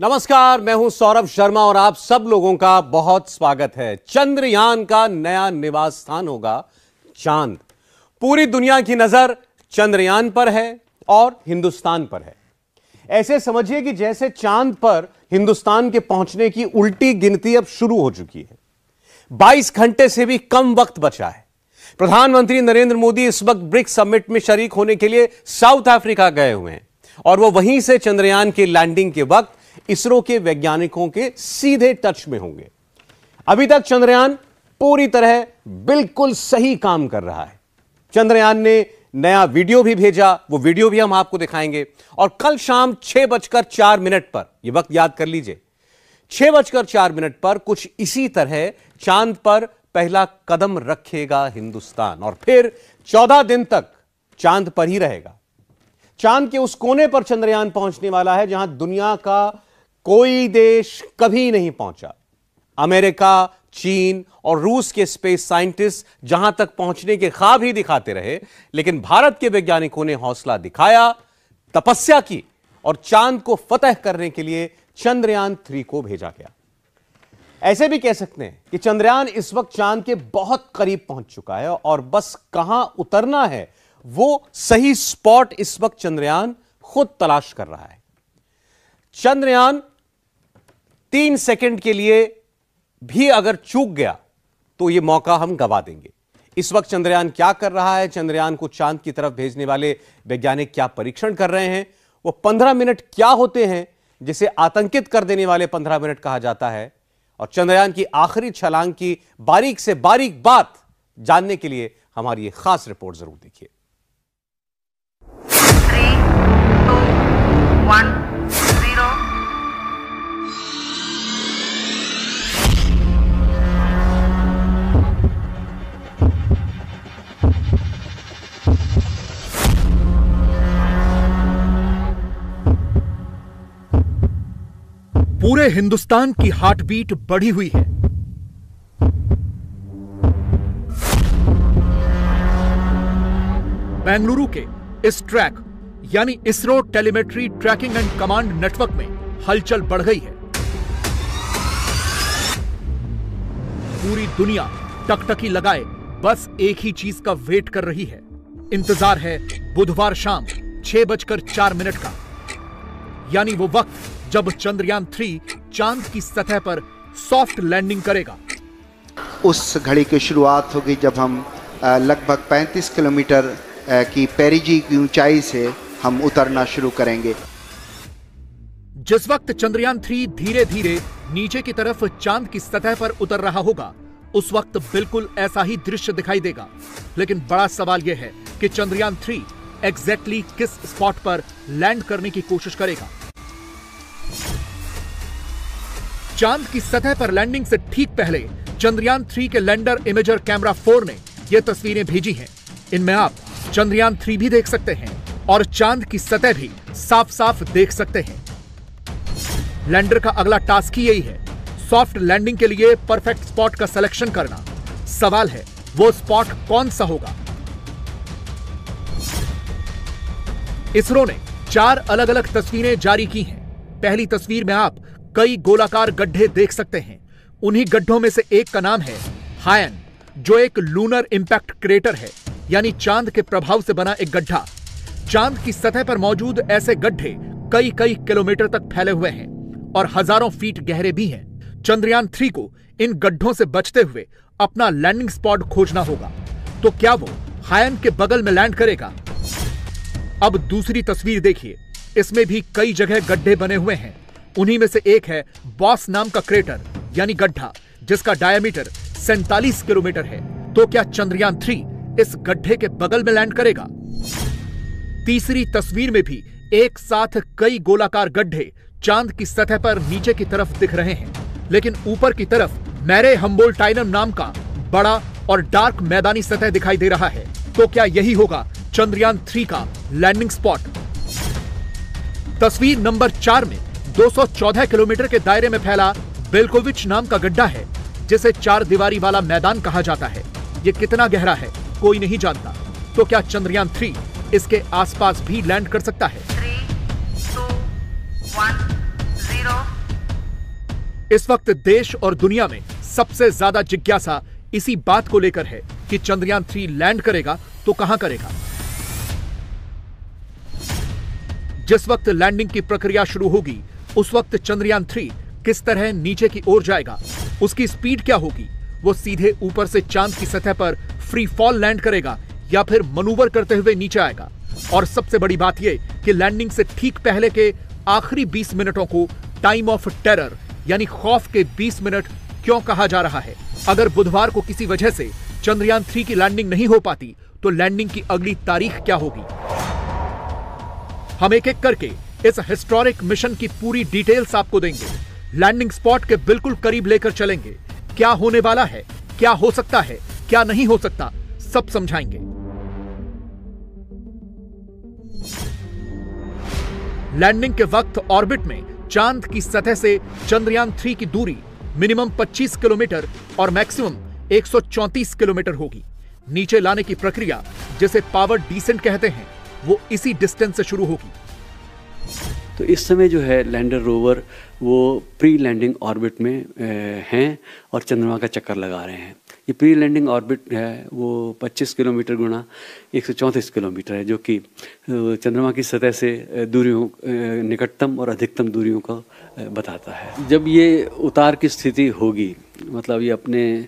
नमस्कार, मैं हूं सौरभ शर्मा और आप सब लोगों का बहुत स्वागत है। चंद्रयान का नया निवास स्थान होगा चांद। पूरी दुनिया की नजर चंद्रयान पर है और हिंदुस्तान पर है। ऐसे समझिए कि जैसे चांद पर हिंदुस्तान के पहुंचने की उल्टी गिनती अब शुरू हो चुकी है। 22 घंटे से भी कम वक्त बचा है। प्रधानमंत्री नरेंद्र मोदी इस वक्त ब्रिक्स समिट में शरीक होने के लिए साउथ अफ्रीका गए हुए हैं और वो वहीं से चंद्रयान की लैंडिंग के वक्त इसरो के वैज्ञानिकों के सीधे टच में होंगे। अभी तक चंद्रयान पूरी तरह बिल्कुल सही काम कर रहा है। चंद्रयान ने नया वीडियो भी भेजा, वो वीडियो भी हम आपको दिखाएंगे। और कल शाम 6:04 पर, यह वक्त याद कर लीजिए, 6:04 पर कुछ इसी तरह चांद पर पहला कदम रखेगा हिंदुस्तान और फिर 14 दिन तक चांद पर ही रहेगा। चांद के उस कोने पर चंद्रयान पहुंचने वाला है जहां दुनिया का कोई देश कभी नहीं पहुंचा। अमेरिका, चीन और रूस के स्पेस साइंटिस्ट जहां तक पहुंचने के ख्वाब ही दिखाते रहे, लेकिन भारत के वैज्ञानिकों ने हौसला दिखाया, तपस्या की और चांद को फतह करने के लिए चंद्रयान 3 को भेजा गया। ऐसे भी कह सकते हैं कि चंद्रयान इस वक्त चांद के बहुत करीब पहुंच चुका है और बस कहां उतरना है वो सही स्पॉट इस वक्त चंद्रयान खुद तलाश कर रहा है। चंद्रयान 3 सेकंड के लिए भी अगर चूक गया तो यह मौका हम गवा देंगे। इस वक्त चंद्रयान क्या कर रहा है, चंद्रयान को चांद की तरफ भेजने वाले वैज्ञानिक क्या परीक्षण कर रहे हैं, वो 15 मिनट क्या होते हैं जिसे आतंकित कर देने वाले 15 मिनट कहा जाता है, और चंद्रयान की आखिरी छलांग की बारीक से बारीक बात जानने के लिए हमारी ये खास रिपोर्ट जरूर देखिए। 3, 2, 1, 0। पूरे हिंदुस्तान की हार्ट बीट बढ़ी हुई है। बेंगलुरु के इस ट्रैक यानी ISRO telemetry tracking and command network में हलचल बढ़ गई है। पूरी दुनिया टकटकी लगाए बस एक ही चीज का वेट कर रही है। इंतजार है बुधवार शाम 6:04 का, यानी वो वक्त जब चंद्रयान 3 चांद की सतह पर सॉफ्ट लैंडिंग करेगा। उस घड़ी की शुरुआत होगी जब हम लगभग 35 किलोमीटर की पेरिजी की ऊंचाई से हम उतरना शुरू करेंगे। जिस वक्त चंद्रयान 3 धीरे धीरे नीचे की तरफ चांद की सतह पर उतर रहा होगा, उस वक्त बिल्कुल ऐसा ही दृश्य दिखाई देगा। लेकिन बड़ा सवाल यह है कि चंद्रयान 3 एग्जैक्टली किस स्पॉट पर लैंड करने की कोशिश करेगा। चांद की सतह पर लैंडिंग से ठीक पहले चंद्रयान 3 के लैंडर इमेजर कैमरा 4 ने यह तस्वीरें भेजी हैं। इनमें आप चंद्रयान 3 भी देख सकते हैं और चांद की सतह भी साफ साफ देख सकते हैं। लैंडर का अगला टास्क ही यही है, सॉफ्ट लैंडिंग के लिए परफेक्ट स्पॉट का सिलेक्शन करना। सवाल है वो स्पॉट कौन सा होगा। इसरो ने 4 अलग अलग तस्वीरें जारी की हैं। पहली तस्वीर में आप कई गोलाकार गड्ढे देख सकते हैं। उन्हीं गड्ढों में से एक का नाम है हायन, जो एक लूनर इंपैक्ट क्रेटर है, यानी चांद के प्रभाव से बना एक गड्ढा। चांद की सतह पर मौजूद ऐसे गड्ढे कई कई किलोमीटर तक फैले हुए हैं और हजारों फीट गहरे भी हैं। चंद्रयान 3 को इन गड्ढों से बचते हुए अपना लैंडिंग स्पॉट खोजना होगा। तो क्या वो हायन के बगल में लैंड करेगा? अब दूसरी तस्वीर देखिए, इसमें भी कई जगह गड्ढे बने हुए हैं। उन्हीं में से एक है बॉस नाम का क्रेटर यानी गड्ढा, जिसका डायमीटर 47 किलोमीटर है। तो क्या चंद्रयान 3 इस गड्ढे के बगल में लैंड करेगा? तीसरी तस्वीर में भी एक साथ कई गोलाकार गड्ढे चांद की सतह पर नीचे की तरफ दिख रहे हैं, लेकिन ऊपर की तरफ मैरे हम्बोल्टाइनम नाम का बड़ा और डार्क मैदानी सतह दिखाई दे रहा है। तो क्या यही होगा चंद्रयान 3 का लैंडिंग स्पॉट? तस्वीर नंबर 4 में 214 किलोमीटर के दायरे में फैला बेल्कोविच नाम का गड्ढा है, जिसे 4 दीवारी वाला मैदान कहा जाता है। ये कितना गहरा है कोई नहीं जानता। तो क्या चंद्रयान 3 इसके आसपास भी लैंड कर सकता है? 3, 2, 1, 0। इस वक्त देश और दुनिया में सबसे ज्यादा जिज्ञासा इसी बात को लेकर है कि चंद्रयान 3 लैंड करेगा तो कहां करेगा। जिस वक्त लैंडिंग की प्रक्रिया शुरू होगी उस वक्त चंद्रयान 3 किस तरह नीचे की ओर जाएगा, उसकी स्पीड क्या होगी, वो सीधे ऊपर से चांद की सतह पर फ्री फॉल लैंड करेगा या फिर मनूवर करते हुए नीचे आएगा। और सबसे बड़ी बात यह कि लैंडिंग से ठीक पहले के आखिरी 20 मिनटों को टाइम ऑफ टेरर यानी खौफ के 20 मिनट क्यों कहा जा रहा है। अगर बुधवार को किसी वजह से चंद्रयान 3 की लैंडिंग नहीं हो पाती तो लैंडिंग की अगली तारीख क्या होगी। हम एक एक करके इस हिस्टोरिक मिशन की पूरी डिटेल्स आपको देंगे, लैंडिंग स्पॉट के बिल्कुल करीब लेकर चलेंगे, क्या होने वाला है, क्या हो सकता है, क्या नहीं हो सकता, सब समझाएंगे। लैंडिंग के वक्त ऑर्बिट में चांद की सतह से चंद्रयान 3 की दूरी मिनिमम 25 किलोमीटर और मैक्सिमम 134 किलोमीटर होगी। नीचे लाने की प्रक्रिया, जिसे पावर डिसेंट कहते हैं, वो इसी डिस्टेंस से शुरू होगी। तो इस समय जो है लैंडर रोवर वो प्री लैंडिंग ऑर्बिट में हैं और चंद्रमा का चक्कर लगा रहे हैं। ये प्री लैंडिंग ऑर्बिट है वो 25 किलोमीटर गुणा 134 किलोमीटर है, जो कि चंद्रमा की सतह से दूरियों, निकटतम और अधिकतम दूरियों को बताता है। जब ये उतार की स्थिति होगी, मतलब ये अपने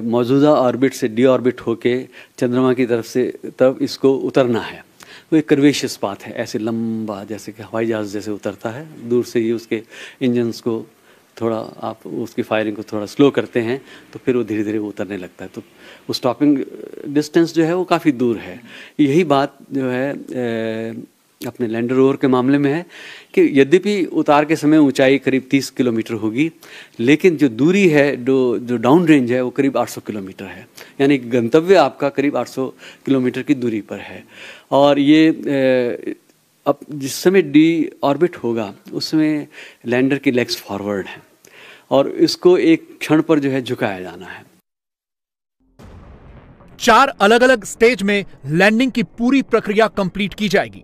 मौजूदा ऑर्बिट से डी ऑर्बिट होके चंद्रमा की तरफ से तब इसको उतरना है। वो एक कर्वेशियस पाथ है, ऐसे लंबा, जैसे कि हवाई जहाज़ जैसे उतरता है। दूर से ही उसके इंजन्स को थोड़ा आप उसकी फायरिंग को थोड़ा स्लो करते हैं तो फिर वो धीरे धीरे उतरने लगता है। तो वो स्टॉपिंग डिस्टेंस जो है वो काफ़ी दूर है। यही बात जो है अपने लैंडर रोवर के मामले में है कि यद्यपि उतार के समय ऊंचाई करीब 30 किलोमीटर होगी, लेकिन जो दूरी है, जो डाउन रेंज है, वो करीब 800 किलोमीटर है। यानी गंतव्य आपका करीब 800 किलोमीटर की दूरी पर है। और ये अब जिस समय डी ऑर्बिट होगा उस समय लैंडर की लेग्स फॉरवर्ड हैं और इसको एक क्षण पर जो है झुकाया जाना है। 4 अलग अलग स्टेज में लैंडिंग की पूरी प्रक्रिया कंप्लीट की जाएगी।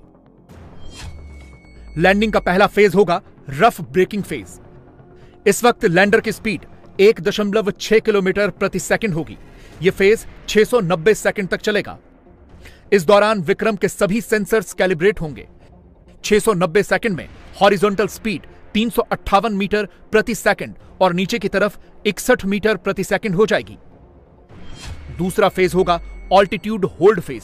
लैंडिंग का पहला फेज होगा रफ ब्रेकिंग फेज। इस वक्त लैंडर की स्पीड 1.6 किलोमीटर प्रति सेकंड होगी। यह फेज 690 सेकंड तक चलेगा। इस दौरान विक्रम के सभी सेंसर्स कैलिब्रेट होंगे। 690 सेकंड में हॉरिजॉन्टल स्पीड 358 मीटर प्रति सेकंड और नीचे की तरफ 61 मीटर प्रति सेकंड हो जाएगी। दूसरा फेज होगा ऑल्टीट्यूड होल्ड फेज।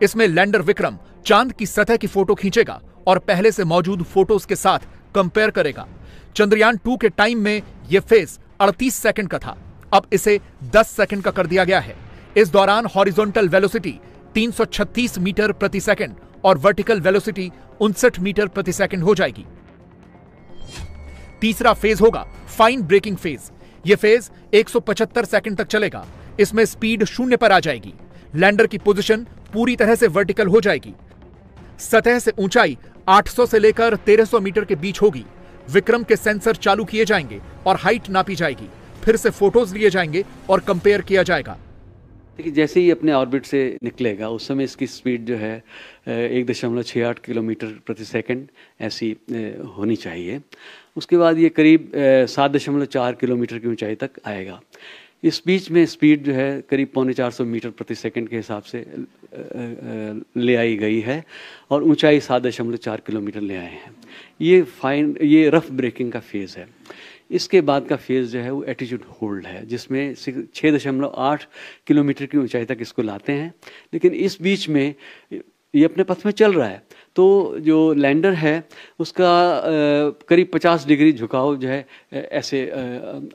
इसमें लैंडर विक्रम चांद की सतह की फोटो खींचेगा और पहले से मौजूद फोटोज के साथ कंपेयर करेगा। चंद्रयान 2 के टाइम में यह फेज 38 सेकंड का था, अब इसे 10 सेकंड का कर दिया गया है। इस दौरान हॉरिजॉन्टल वेलोसिटी 336 मीटर प्रति सेकंड और वर्टिकल वेलोसिटी 59 मीटर प्रति सेकंड हो जाएगी। तीसरा फेज होगा फाइन ब्रेकिंग फेज। यह फेज 175 सेकंड तक चलेगा। इसमें स्पीड 0 पर आ जाएगी। लैंडर की पोजीशन पूरी तरह से वर्टिकल हो जाएगी। सतह से ऊंचाई 800 से लेकर 1300 मीटर के बीच होगी। विक्रम के सेंसर चालू किए जाएंगे और हाइट नापी जाएगी। फिर से फोटोज लिए जाएंगे और कंपेयर किया जाएगा। देखिए, जैसे ही अपने ऑर्बिट से निकलेगा उस समय इसकी स्पीड जो है 1.68 किलोमीटर प्रति सेकंड ऐसी होनी चाहिए। उसके बाद ये करीब 7.4 किलोमीटर की ऊंचाई तक आएगा। इस बीच में स्पीड जो है करीब 450 मीटर प्रति सेकंड के हिसाब से ले आई गई है और ऊंचाई 7.4 किलोमीटर ले आए हैं। ये रफ ब्रेकिंग का फेज़ है। इसके बाद का फेज़ जो है वो एटीट्यूड होल्ड है, जिसमें 6.8 किलोमीटर की ऊंचाई तक इसको लाते हैं। लेकिन इस बीच में ये अपने पथ में चल रहा है, तो जो लैंडर है उसका करीब 50 डिग्री झुकाव जो है ऐसे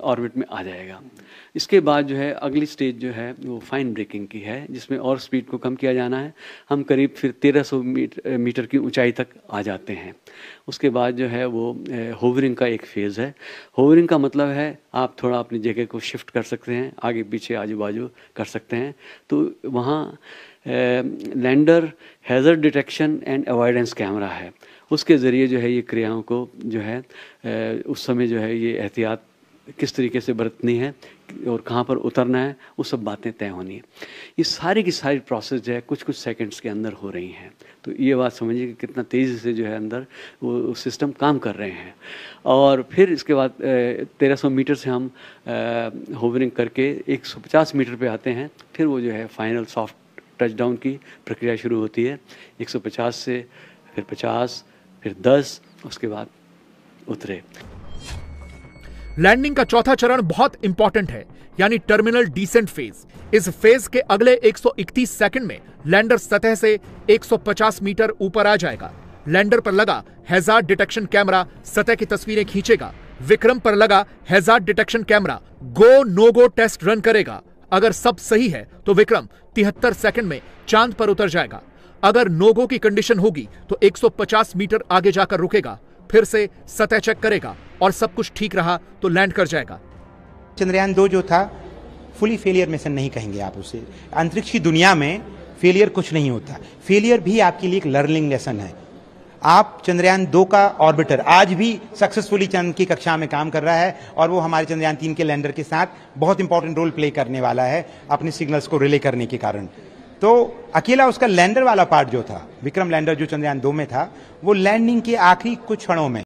ऑर्बिट में आ जाएगा। इसके बाद जो है अगली स्टेज जो है वो फाइन ब्रेकिंग की है, जिसमें और स्पीड को कम किया जाना है। हम करीब फिर 1300 मीटर की ऊंचाई तक आ जाते हैं। उसके बाद जो है वो होवरिंग का एक फेज़ है। होवरिंग का मतलब है आप थोड़ा अपनी जगह को शिफ्ट कर सकते हैं, आगे पीछे आजू बाजू कर सकते हैं। तो वहाँ lander hazard detection and avoidance camera है, उसके ज़रिए जो है ये क्रियाओं को जो है उस समय जो है ये एहतियात किस तरीके से बरतनी है और कहाँ पर उतरना है, वो सब बातें तय होनी है। ये सारी की सारी प्रोसेस जो है कुछ कुछ सेकंड्स के अंदर हो रही हैं। तो ये बात समझिए कि कितना तेज़ी से जो है अंदर वो सिस्टम काम कर रहे हैं। और फिर इसके बाद 1300 मीटर से हम होवरिंग करके 150 मीटर पे आते हैं। फिर वो जो है फाइनल सॉफ्ट टचडाउन की प्रक्रिया शुरू होती है। 150 से फिर 50, फिर 10, उसके बाद उतरे। लैंडिंग का चौथा चरण बहुत इंपॉर्टेंट है, यानी टर्मिनल डिसेंट फेज। इस फेज के अगले 131 सेकंड में लैंडर सतह से 150 मीटर ऊपर आ जाएगा। लैंडर पर लगा हैजार्ड डिटेक्शन कैमरा सतह की तस्वीरें खींचेगा। विक्रम पर लगा hazard detection camera go no go test run करेगा। अगर सब सही है तो विक्रम 73 सेकंड में चांद पर उतर जाएगा। अगर नो गो की कंडीशन होगी तो 150 मीटर आगे जाकर रुकेगा, फिर से सतह चेक करेगा और सब कुछ ठीक रहा तो लैंड कर जाएगा। चंद्रयान 2 जो था फुली फेलियर मिशन नहीं कहेंगे आप उसे। अंतरिक्ष की दुनिया में फेलियर कुछ नहीं होता। फेलियर भी आपके लिए एक लर्निंग लेसन है। आप चंद्रयान 2 का ऑर्बिटर आज भी सक्सेसफुली चंद्र की कक्षा में काम कर रहा है और वो हमारे चंद्रयान 3 के लैंडर के साथ बहुत इंपॉर्टेंट रोल प्ले करने वाला है अपने सिग्नल्स को रिले करने के कारण। तो अकेला उसका लैंडर वाला पार्ट जो था, विक्रम लैंडर जो चंद्रयान 2 में था, वो लैंडिंग के आखिरी कुछ क्षणों में